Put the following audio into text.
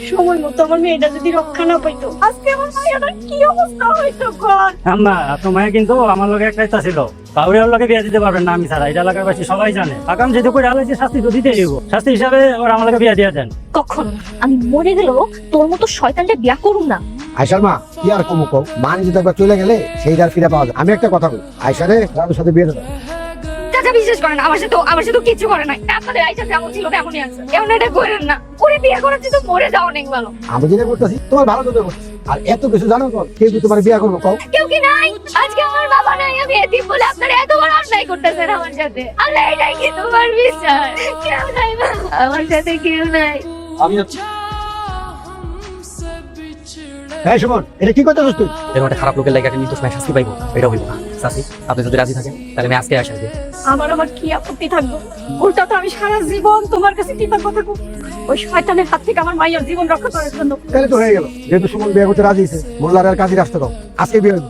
সময় মতো আমার মেয়েটা যদি রক্ষা না পাইতো আজকে আমার মায়ের কি অবস্থা হইতো কর। আম্মা আপনার মায়ের কিন্তু আমার লগে একটা ইচ্ছা ছিল, কাউরে ওর লগে বিয়ে দিতে পারবেন না আমি ছাড়া, এটা এলাকার বাসী সবাই জানে। আগাম যেহেতু করে আলাইছে শাস্তি তো দিতেই হইব, শাস্তি হিসাবে ওরা আমার লগে বিয়ে দিয়ে দেন। কখন আমি মরে গেলেও তোর মতো শয়তানটা বিয়া করুম না। আয়সার মা কি আর কমু কম, মান যদি একবার চলে গেলে সেই আর ফিরে পাওয়া যায়। আমি একটা কথা বলি, আয়সারে রামের সাথে বিয়ে দেবো। চাচা বিশ্বাস করেন আমার সাথে কিছু করে নাই। আপনাদের আইসা যেমন ছিল তেমনই আছে, এমন এটা করেন না। ওরে বিয়ে করার তো মরে যাও অনেক ভালো। আমি যেটা করতেছি তোমার ভালো জন্য করতেছি, আর এত কিছু জানো তো কেউ কি তোমার বিয়ে করবো কও? কেউ কি নাই? আজকে আমার বাবা নাই, আমি এতিম বলে আপনারা এত বড় অন্যায় করতেছেন আমার সাথে। আল্লাহ এটাই কি তোমার বিচার? কেউ নাই মা, আমার সাথে কেউ নাই। আমি হ্যাঁ সুমন, এটা কি করতেছিস তুই? এরকম একটা খারাপ লোকের লাগে একটা নির্দোষ মেয়ে শাস্তি পাইবো, এটা হইব না। চাচি আপনি যদি রাজি থাকেন তাহলে আমি আজকে আসবো। আমার কি আপত্তি থাকবো? উল্টা তো আমি সারা জীবন তোমার কাছে কৃতজ্ঞ থাকবো ওই শয়তানের হাত থেকে আমার মায়ের জীবন রক্ষা করার জন্য। তাহলে তো হয়ে গেল, যেহেতু সুমন বিয়ে করতে রাজি হয়েছে, মোল্লার আর কাজী রাস্তা দাও, আজকে বিয়ে হইব।